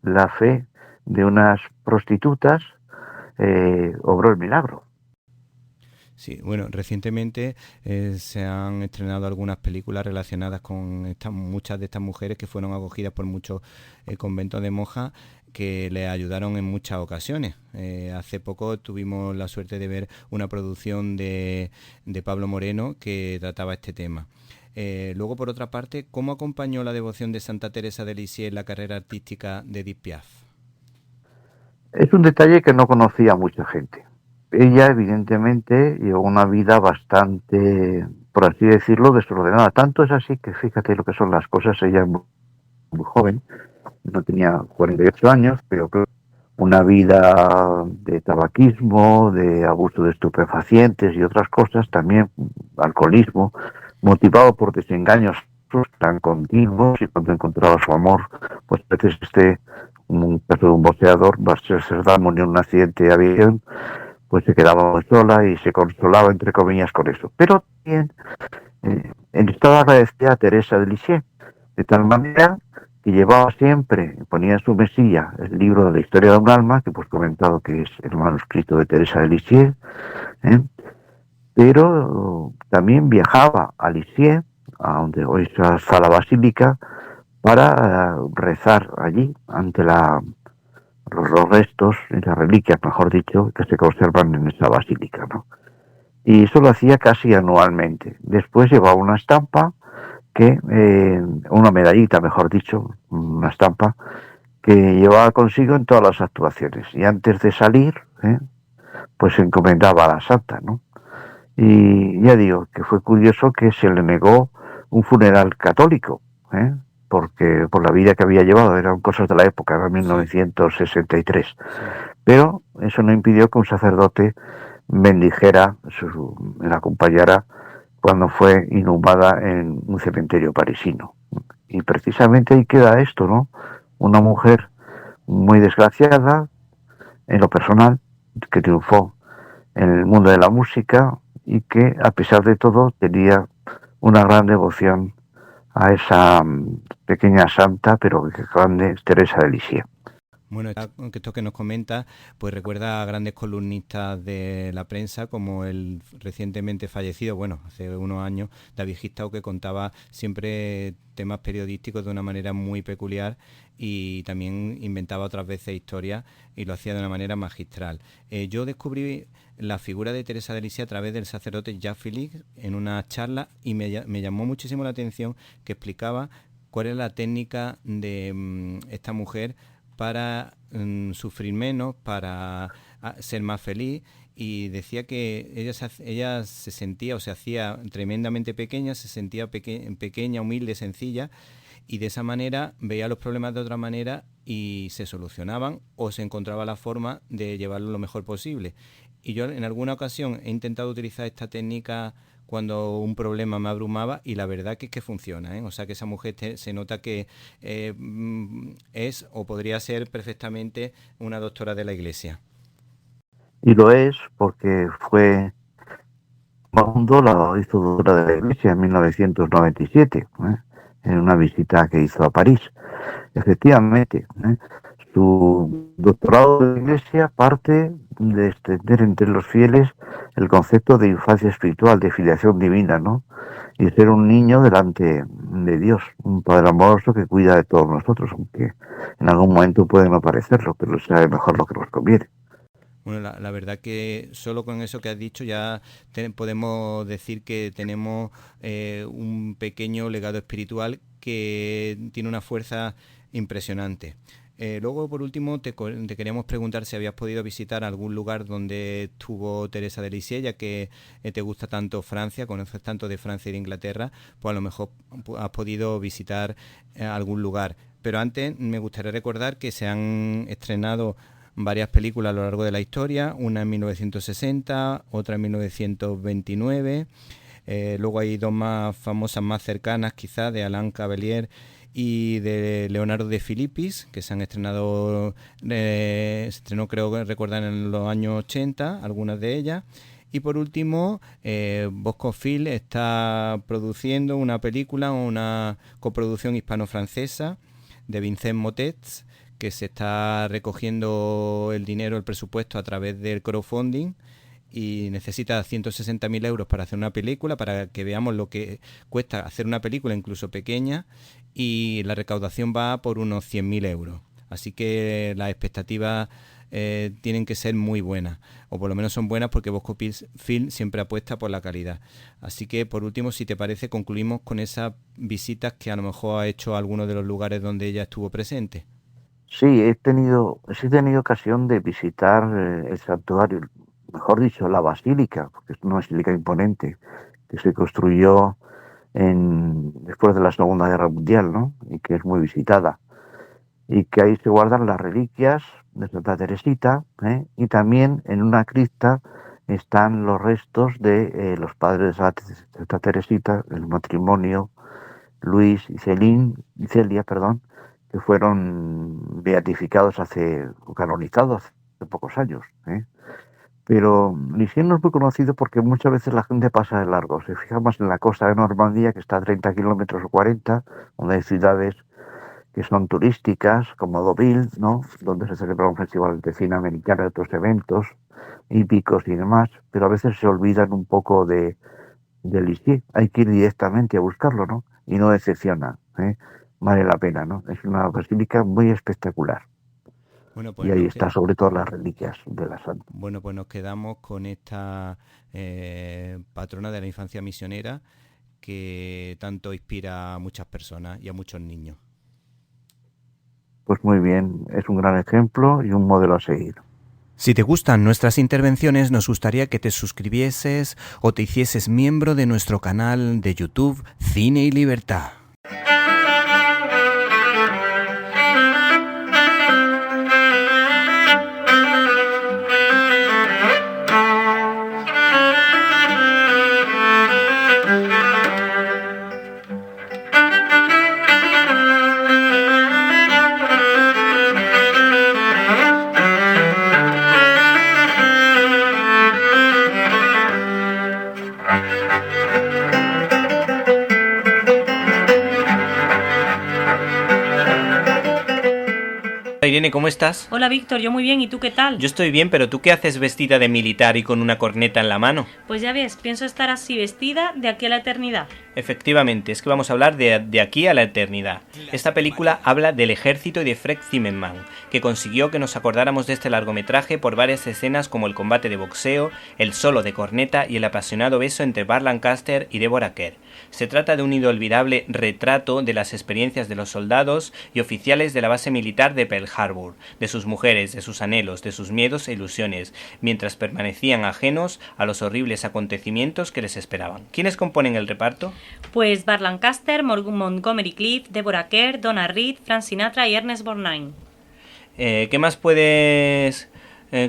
la fe de unas prostitutas obró el milagro. Sí, bueno, recientemente se han estrenado algunas películas relacionadas con muchas de estas mujeres que fueron acogidas por muchos conventos de monjas que les ayudaron en muchas ocasiones. Hace poco tuvimos la suerte de ver una producción de Pablo Moreno que trataba este tema. Luego, por otra parte, ¿cómo acompañó la devoción de Santa Teresa de Lisieux en la carrera artística de Edith Piaf? Es un detalle que no conocía mucha gente. Ella, evidentemente, llevó una vida bastante, por así decirlo, desordenada. Tanto es así que, fíjate lo que son las cosas, ella es muy joven, no tenía 48 años, pero una vida de tabaquismo, de abuso de estupefacientes y otras cosas, también alcoholismo, motivado por desengaños tan continuos, y cuando encontraba su amor, pues a veces un caso de un boxeador, Buster Damon, en un accidente de avión, pues se quedaba muy sola y se consolaba, entre comillas, con eso. Pero también estaba agradecida a Teresa de Lisieux, de tal manera que llevaba siempre, ponía en su mesilla el libro de la historia de un alma, que pues comentado que es el manuscrito de Teresa de Lisieux, pero también viajaba a Lisieux, a donde hoy está la basílica, para rezar allí ante los restos y las reliquias, mejor dicho, que se conservan en esa basílica, ¿no? Y eso lo hacía casi anualmente. Después llevaba una estampa, una medallita, mejor dicho, una estampa, que llevaba consigo en todas las actuaciones. Y antes de salir, pues se encomendaba a la santa, ¿no? Y ya digo, que fue curioso que se le negó un funeral católico, porque por la vida que había llevado, eran cosas de la época, era 1963. Pero eso no impidió que un sacerdote bendijera, la acompañara cuando fue inhumada en un cementerio parisino. Y precisamente ahí queda esto, ¿no? Una mujer muy desgraciada en lo personal, que triunfó en el mundo de la música y que a pesar de todo tenía una gran devoción a esa pequeña santa, pero grande, Teresa de Lisieux. Bueno, esto que nos comenta, pues recuerda a grandes columnistas de la prensa como el recientemente fallecido, bueno, hace unos años, David Gistau, que contaba siempre temas periodísticos de una manera muy peculiar y también inventaba otras veces historias y lo hacía de una manera magistral. Yo descubrí la figura de Teresa de Lisieux a través del sacerdote Jacques Felix en una charla y me llamó muchísimo la atención que explicaba cuál es la técnica de esta mujer para sufrir menos, para ser más feliz, y decía que ella se sentía o se hacía tremendamente pequeña, se sentía pequeña, humilde, sencilla, y de esa manera veía los problemas de otra manera y se solucionaban o se encontraba la forma de llevarlo lo mejor posible. Y yo en alguna ocasión he intentado utilizar esta técnica cuando un problema me abrumaba y la verdad que es que funciona, ¿eh? O sea que esa mujer se nota que es o podría ser perfectamente una doctora de la Iglesia. Y lo es porque fue mundo la hizo doctora de la Iglesia en 1997, en una visita que hizo a París. Efectivamente, su doctorado de la Iglesia parte de extender entre los fieles el concepto de infancia espiritual, de filiación divina, ¿no? Y ser un niño delante de Dios, un Padre amoroso que cuida de todos nosotros, aunque en algún momento puede no parecerlo, pero sabe mejor lo que nos conviene. Bueno, la verdad que solo con eso que has dicho ya podemos decir que tenemos un pequeño legado espiritual que tiene una fuerza impresionante. Luego, por último, te queríamos preguntar si habías podido visitar algún lugar donde estuvo Teresa de Lisieux, ya que te gusta tanto Francia, conoces tanto de Francia y de Inglaterra, pues a lo mejor has podido visitar algún lugar. Pero antes me gustaría recordar que se han estrenado varias películas a lo largo de la historia, una en 1960, otra en 1929, luego hay dos más famosas, más cercanas quizás, de Alain Cavalier y de Leonardo de Filippis, que se han estrenado, se estrenó creo recordar en los años 80, algunas de ellas. Y por último, Bosco Film está produciendo una película, una coproducción hispano-francesa de Vincent Motets, que se está recogiendo el dinero, el presupuesto a través del crowdfunding y necesita 160.000 euros para hacer una película, para que veamos lo que cuesta hacer una película incluso pequeña, y la recaudación va por unos 100.000 euros. Así que las expectativas tienen que ser muy buenas, o por lo menos son buenas porque Bosco Film siempre apuesta por la calidad. Así que por último, si te parece, concluimos con esas visitas que a lo mejor ha hecho a algunos de los lugares donde ella estuvo presente. Sí, he tenido ocasión de visitar el santuario, mejor dicho, la basílica, porque es una basílica imponente, que se construyó después de la Segunda Guerra Mundial, ¿no? Y que es muy visitada. Y que ahí se guardan las reliquias de Santa Teresita, y también en una cripta están los restos de los padres de Santa Teresita, el matrimonio Luis y Celia, que fueron beatificados canonizados hace pocos años. Pero Lisieux no es muy conocido porque muchas veces la gente pasa de largo. Se fija más en la costa de Normandía, que está a 30 kilómetros o 40, donde hay ciudades que son turísticas, como Deauville, ¿no? Donde se celebra un festival de cine americano y otros eventos hípicos y demás, pero a veces se olvidan un poco de Lisieux. Hay que ir directamente a buscarlo, ¿no? Y no decepciona, vale la pena, ¿no? Es una basílica muy espectacular. Bueno, pues y ahí está sobre todo las reliquias de la santa. Bueno, pues nos quedamos con esta patrona de la infancia misionera que tanto inspira a muchas personas y a muchos niños. Pues muy bien, es un gran ejemplo y un modelo a seguir. Si te gustan nuestras intervenciones, nos gustaría que te suscribieses o te hicieses miembro de nuestro canal de YouTube Cine y Libertad. Irene, ¿cómo estás? Hola Víctor, yo muy bien, ¿y tú qué tal? Yo estoy bien, pero ¿tú qué haces vestida de militar y con una corneta en la mano? Pues ya ves, pienso estar así vestida de aquí a la eternidad. Efectivamente, es que vamos a hablar de aquí a la eternidad. Esta película habla del ejército y de Fred Zimmermann, que consiguió que nos acordáramos de este largometraje por varias escenas como el combate de boxeo, el solo de corneta y el apasionado beso entre Burt Lancaster y Deborah Kerr. Se trata de un inolvidable retrato de las experiencias de los soldados y oficiales de la base militar de Pearl Harbor, de sus mujeres, de sus anhelos, de sus miedos e ilusiones, mientras permanecían ajenos a los horribles acontecimientos que les esperaban. ¿Quiénes componen el reparto? Pues Burt Lancaster, Montgomery Clift, Deborah Kerr, Donna Reed, Frank Sinatra y Ernest Borgnine. ¿Qué más puedes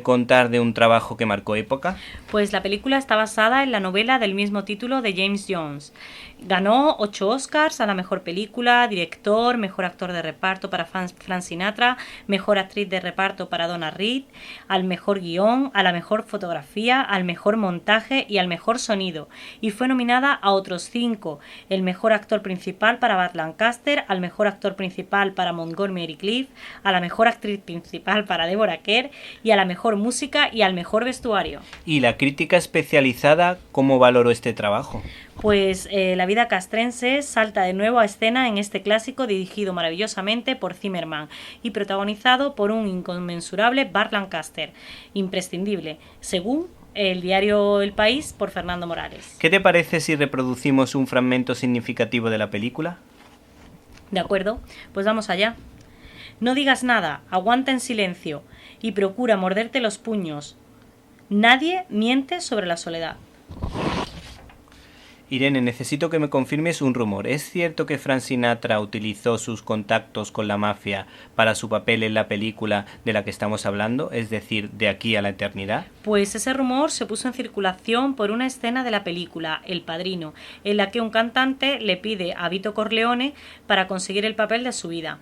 contar de un trabajo que marcó época? Pues la película está basada en la novela del mismo título de James Jones. Ganó 8 Oscars a la mejor película, director, mejor actor de reparto para Frank Sinatra, mejor actriz de reparto para Donna Reed, al mejor guión, a la mejor fotografía, al mejor montaje y al mejor sonido. Y fue nominada a otros 5, el mejor actor principal para Burt Lancaster, al mejor actor principal para Montgomery Clift, a la mejor actriz principal para Deborah Kerr y a la mejor música y al mejor vestuario. ¿Y la crítica especializada cómo valoró este trabajo? Pues la vida castrense salta de nuevo a escena en este clásico dirigido maravillosamente por Zimmermann y protagonizado por un inconmensurable Burt Lancaster, imprescindible, según el diario El País, por Fernando Morales. ¿Qué te parece si reproducimos un fragmento significativo de la película? De acuerdo, pues vamos allá. No digas nada, aguanta en silencio y procura morderte los puños. Nadie miente sobre la soledad. Irene, necesito que me confirmes un rumor. ¿Es cierto que Frank Sinatra utilizó sus contactos con la mafia para su papel en la película de la que estamos hablando, es decir, de aquí a la eternidad? Pues ese rumor se puso en circulación por una escena de la película El Padrino, en la que un cantante le pide a Vito Corleone para conseguir el papel de su vida.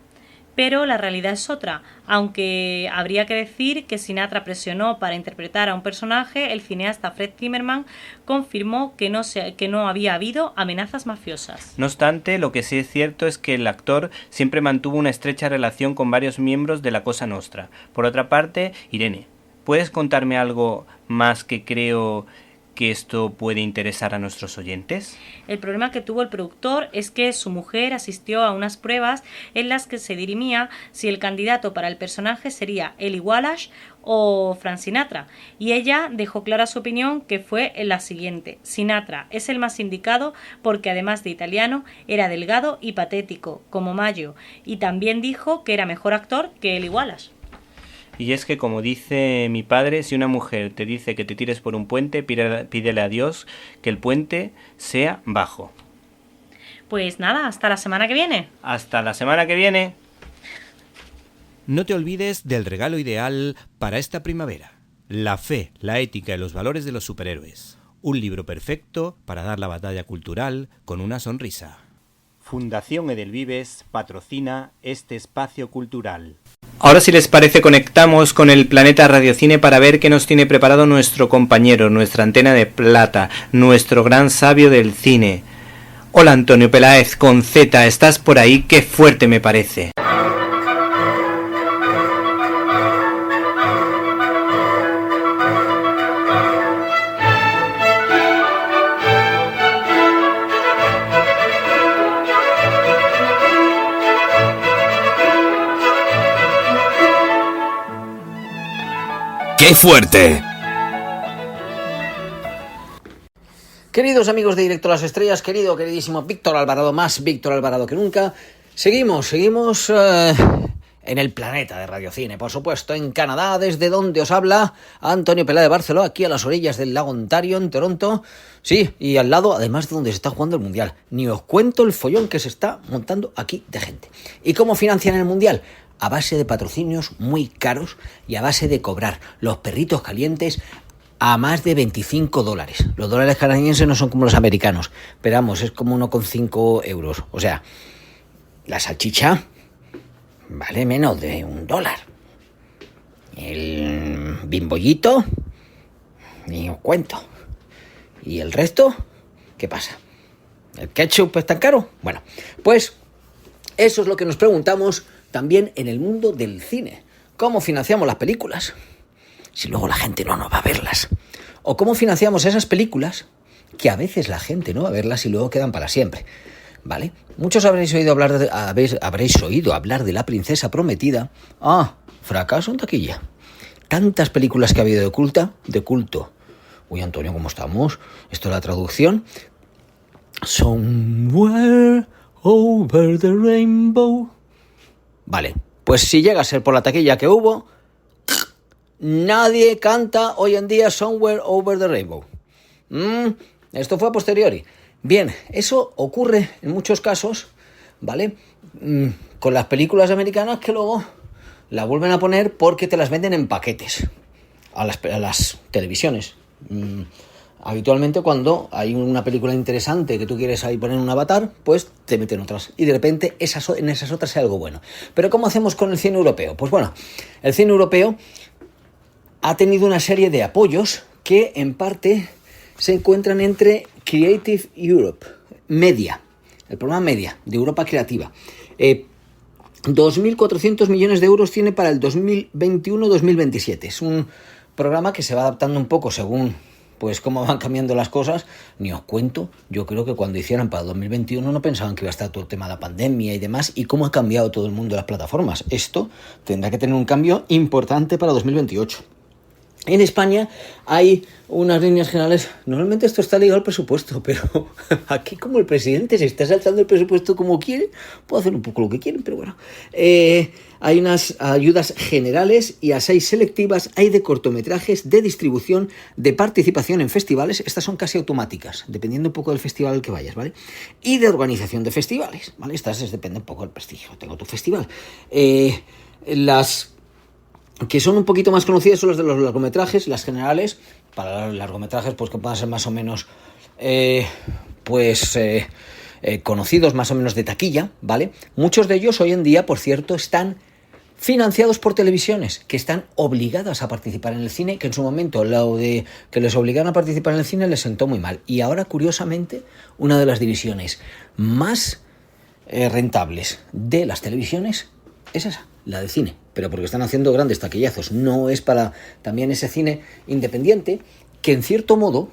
Pero la realidad es otra, aunque habría que decir que Sinatra presionó para interpretar a un personaje, el cineasta Fred Zimmermann confirmó que no había habido amenazas mafiosas. No obstante, lo que sí es cierto es que el actor siempre mantuvo una estrecha relación con varios miembros de la Cosa Nostra. Por otra parte, Irene, ¿puedes contarme algo más que creo que esto puede interesar a nuestros oyentes? El problema que tuvo el productor es que su mujer asistió a unas pruebas en las que se dirimía si el candidato para el personaje sería Eli Wallach o Frank Sinatra, y ella dejó clara su opinión, que fue la siguiente: Sinatra es el más indicado porque además de italiano era delgado y patético como Mayo, y también dijo que era mejor actor que Eli Wallach. Y es que, como dice mi padre, si una mujer te dice que te tires por un puente, pídele a Dios que el puente sea bajo. Pues nada, hasta la semana que viene. Hasta la semana que viene. No te olvides del regalo ideal para esta primavera: La fe, la ética y los valores de los superhéroes. Un libro perfecto para dar la batalla cultural con una sonrisa. Fundación Edelvives patrocina este espacio cultural. Ahora, si les parece, conectamos con el planeta Radiocine para ver qué nos tiene preparado nuestro compañero, nuestra antena de plata, nuestro gran sabio del cine. Hola Antonio Peláez con Z, ¿estás por ahí? ¡Qué fuerte me parece! ¡Qué fuerte! Queridos amigos de Directo a las Estrellas, queridísimo Víctor Alvarado, más Víctor Alvarado que nunca, seguimos en el planeta de Radiocine, por supuesto, en Canadá, desde donde os habla Antonio Peláez de Barceló, aquí a las orillas del lago Ontario, en Toronto, sí, y al lado, además de donde se está jugando el Mundial. Ni os cuento el follón que se está montando aquí de gente. ¿Y cómo financian el Mundial? A base de patrocinios muy caros y a base de cobrar los perritos calientes a más de $25. Los dólares canadienses no son como los americanos, pero vamos, es como 1,5 euros. O sea, la salchicha vale menos de $1. El bimbollito, ni os cuento. ¿Y el resto? ¿Qué pasa? ¿El ketchup es tan caro? Bueno, pues eso es lo que nos preguntamos también en el mundo del cine. ¿cómo financiamos las películas si luego la gente no nos va a verlas? ¿O cómo financiamos esas películas que a veces la gente no va a verlas y luego quedan para siempre? ¿Vale? Muchos habréis oído hablar de La princesa prometida. Fracaso en taquilla. Tantas películas que ha habido de culto. Uy, Antonio, ¿cómo estamos? Esto es la traducción. Somewhere over the rainbow. Vale, pues si llega a ser por la taquilla que hubo, nadie canta hoy en día Somewhere over the rainbow. Esto fue a posteriori. Bien, eso ocurre en muchos casos, ¿vale? Con las películas americanas que luego la vuelven a poner porque te las venden en paquetes a las televisiones. Habitualmente cuando hay una película interesante que tú quieres ahí poner un avatar, pues te meten otras. Y de repente en esas otras hay algo bueno. Pero ¿cómo hacemos con el cine europeo? Pues bueno, el cine europeo ha tenido una serie de apoyos que en parte se encuentran entre Creative Europe, Media, el programa Media de Europa Creativa. 2.400 millones de euros tiene para el 2021-2027. Es un programa que se va adaptando un poco según pues cómo van cambiando las cosas. Ni os cuento, yo creo que cuando hicieran para 2021 no pensaban que iba a estar todo el tema de la pandemia y demás, y cómo ha cambiado todo el mundo de las plataformas. Esto tendrá que tener un cambio importante para 2028. En España hay unas líneas generales. Normalmente esto está ligado al presupuesto, pero aquí como el presidente se está saltando el presupuesto como quiere, puede hacer un poco lo que quieren, pero bueno. Hay unas ayudas generales y a 6 selectivas hay de cortometrajes, de distribución, de participación en festivales. Estas son casi automáticas, dependiendo un poco del festival al que vayas, ¿vale? Y de organización de festivales, ¿vale? Estas depende un poco del prestigio. Tengo tu festival. Las que son un poquito más conocidas son las de los largometrajes, las generales. Para los largometrajes, pues que puedan ser más o menos conocidos, más o menos de taquilla, ¿vale? Muchos de ellos hoy en día, por cierto, están financiados por televisiones que están obligadas a participar en el cine, que en su momento lo de que les obligaron a participar en el cine les sentó muy mal. Y ahora, curiosamente, una de las divisiones más rentables de las televisiones es esa, la de cine, pero porque están haciendo grandes taquillazos. No es para también ese cine independiente que en cierto modo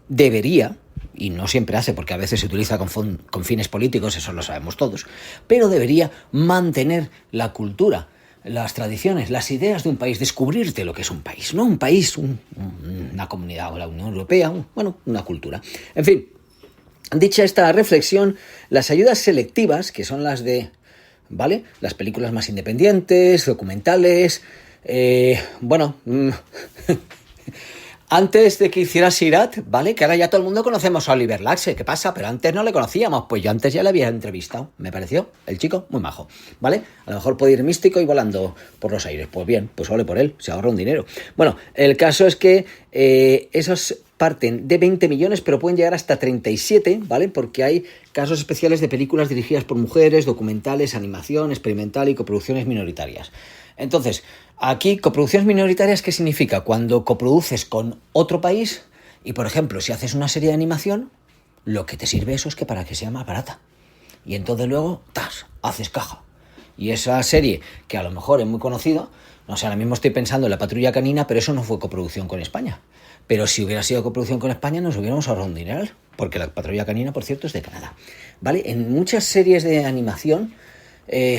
debería, y no siempre hace porque a veces se utiliza con fines políticos, eso lo sabemos todos, pero debería mantener la cultura, las tradiciones, las ideas de un país, descubrirte lo que es un país, no un país, una comunidad o la Unión Europea, una cultura. En fin, dicha esta reflexión, las ayudas selectivas, que son las de, ¿vale?, las películas más independientes, documentales, antes de que hiciera Sirat, ¿vale?, que ahora ya todo el mundo conocemos a Oliver Laxe, ¿qué pasa? Pero antes no le conocíamos, pues yo antes ya le había entrevistado, me pareció el chico muy majo, ¿vale? A lo mejor puede ir místico y volando por los aires, pues bien, pues ole por él, se ahorra un dinero. Bueno, el caso es que esos parten de 20 millones, pero pueden llegar hasta 37, ¿vale? Porque hay casos especiales de películas dirigidas por mujeres, documentales, animación, experimental y coproducciones minoritarias. Entonces, aquí, coproducciones minoritarias, ¿qué significa? Cuando coproduces con otro país y, por ejemplo, si haces una serie de animación, lo que te sirve eso es que para que sea más barata. Y entonces luego, haces caja. Y esa serie, que a lo mejor es muy conocida, no sé, ahora mismo estoy pensando en La Patrulla Canina, pero eso no fue coproducción con España. Pero si hubiera sido coproducción con España, nos hubiéramos ahorrado un dineral, porque La Patrulla Canina, por cierto, es de Canadá, ¿vale? En muchas series de animación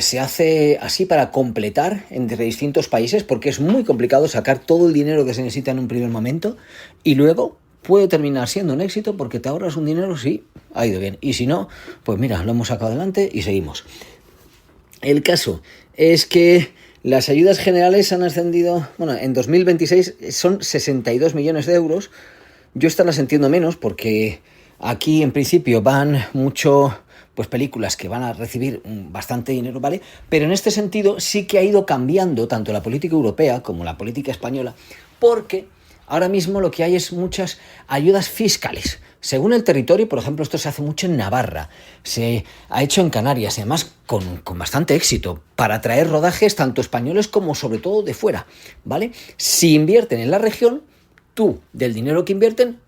se hace así para completar entre distintos países, porque es muy complicado sacar todo el dinero que se necesita en un primer momento y luego puede terminar siendo un éxito porque te ahorras un dinero si ha ido bien. Y si no, pues mira, lo hemos sacado adelante y seguimos. El caso es que las ayudas generales han ascendido, en 2026 son 62 millones de euros. Yo estas las entiendo menos porque aquí en principio van mucho, pues películas que van a recibir bastante dinero, ¿vale? Pero en este sentido sí que ha ido cambiando tanto la política europea como la política española, porque ahora mismo lo que hay es muchas ayudas fiscales. Según el territorio, por ejemplo, esto se hace mucho en Navarra, se ha hecho en Canarias, y además con bastante éxito, para atraer rodajes tanto españoles como sobre todo de fuera, ¿vale? Si invierten en la región, tú, del dinero que invierten,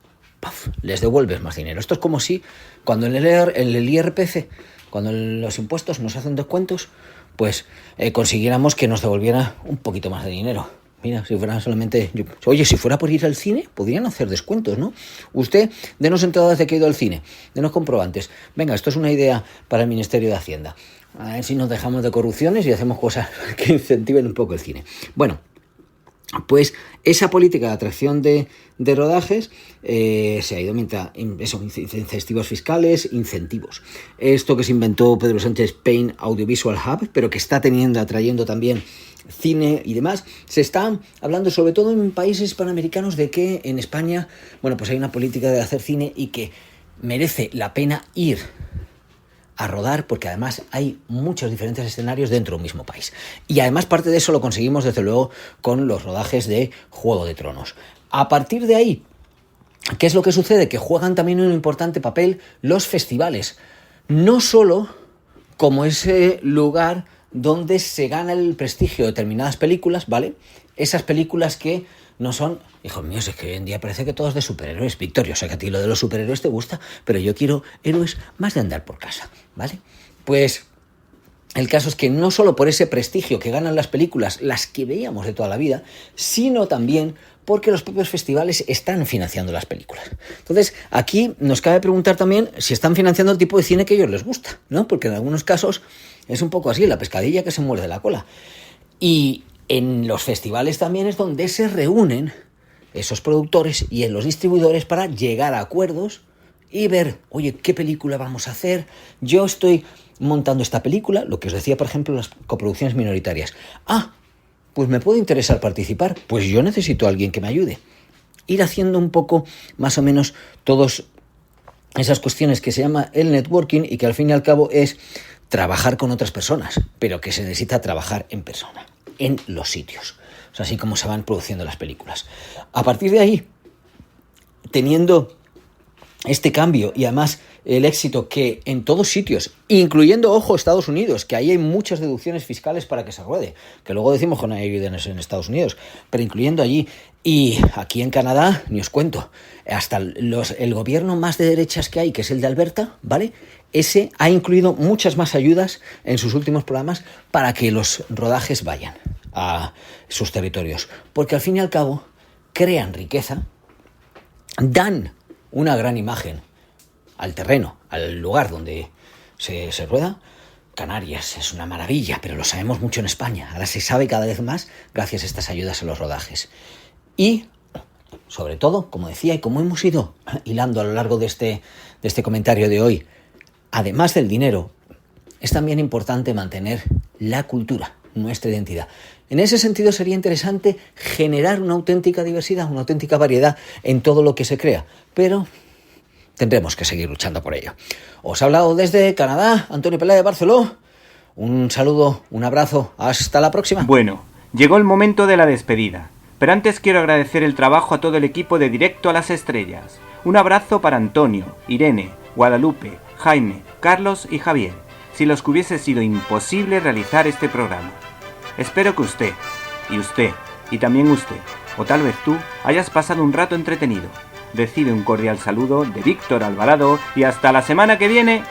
les devuelves más dinero. Esto es como si cuando en el IRPF, cuando en los impuestos nos hacen descuentos, pues consiguiéramos que nos devolviera un poquito más de dinero. Mira, si fuera solamente... Oye, si fuera por ir al cine, podrían hacer descuentos, ¿no? Usted, denos entradas de que ha ido al cine, denos comprobantes. Venga, esto es una idea para el Ministerio de Hacienda. A ver si nos dejamos de corrupciones y hacemos cosas que incentiven un poco el cine. Bueno, pues esa política de atracción de rodajes se ha ido incentivos fiscales, incentivos. Esto que se inventó Pedro Sánchez Spain Audiovisual Hub, pero que está atrayendo también cine y demás. Se está hablando sobre todo en países hispanoamericanos de que en España, bueno, pues hay una política de hacer cine y que merece la pena ir a rodar, porque además hay muchos diferentes escenarios dentro de un mismo país. Y además parte de eso lo conseguimos desde luego con los rodajes de Juego de Tronos. A partir de ahí, ¿qué es lo que sucede? Que juegan también un importante papel los festivales, no solo como ese lugar donde se gana el prestigio de determinadas películas, ¿vale? Esas películas que no son... Hijos míos, es que hoy en día parece que todo es de superhéroes, Victoria. O sea, que a ti lo de los superhéroes te gusta, pero yo quiero héroes más de andar por casa, ¿vale? Pues el caso es que no solo por ese prestigio que ganan las películas, las que veíamos de toda la vida, sino también porque los propios festivales están financiando las películas. Entonces, aquí nos cabe preguntar también si están financiando el tipo de cine que a ellos les gusta, ¿no? Porque en algunos casos es un poco así, la pescadilla que se muerde la cola. Y en los festivales también es donde se reúnen esos productores y en los distribuidores para llegar a acuerdos y ver, oye, ¿qué película vamos a hacer? Yo estoy montando esta película, lo que os decía, por ejemplo, las coproducciones minoritarias. Pues me puede interesar participar, pues yo necesito a alguien que me ayude. Ir haciendo un poco, más o menos, todas esas cuestiones que se llama el networking y que al fin y al cabo es trabajar con otras personas, pero que se necesita trabajar en persona, en los sitios. O sea, así como se van produciendo las películas. A partir de ahí, teniendo este cambio y además el éxito que en todos sitios, incluyendo, ojo, Estados Unidos, que ahí hay muchas deducciones fiscales para que se ruede, que luego decimos que no hay evidencias en Estados Unidos, pero incluyendo allí, y aquí en Canadá, ni os cuento, hasta el gobierno más de derechas que hay, que es el de Alberta, ¿vale? Ese ha incluido muchas más ayudas en sus últimos programas para que los rodajes vayan a sus territorios, porque al fin y al cabo crean riqueza, dan una gran imagen al terreno, al lugar donde se rueda. Canarias es una maravilla, pero lo sabemos mucho en España. Ahora se sabe cada vez más gracias a estas ayudas en los rodajes. Y, sobre todo, como decía y como hemos ido hilando a lo largo de este comentario de hoy, además del dinero, es también importante mantener la cultura, nuestra identidad. En ese sentido sería interesante generar una auténtica diversidad, una auténtica variedad en todo lo que se crea, pero tendremos que seguir luchando por ello. Os ha hablado desde Canadá, Antonio Pelá de Barceló. Un saludo, un abrazo, hasta la próxima. Bueno, llegó el momento de la despedida, pero antes quiero agradecer el trabajo a todo el equipo de Directo a las Estrellas. Un abrazo para Antonio, Irene, Guadalupe, Jaime, Carlos y Javier, sin los que hubiese sido imposible realizar este programa. Espero que usted, y también usted, o tal vez tú, hayas pasado un rato entretenido. Recibe un cordial saludo de Víctor Alvarado y hasta la semana que viene.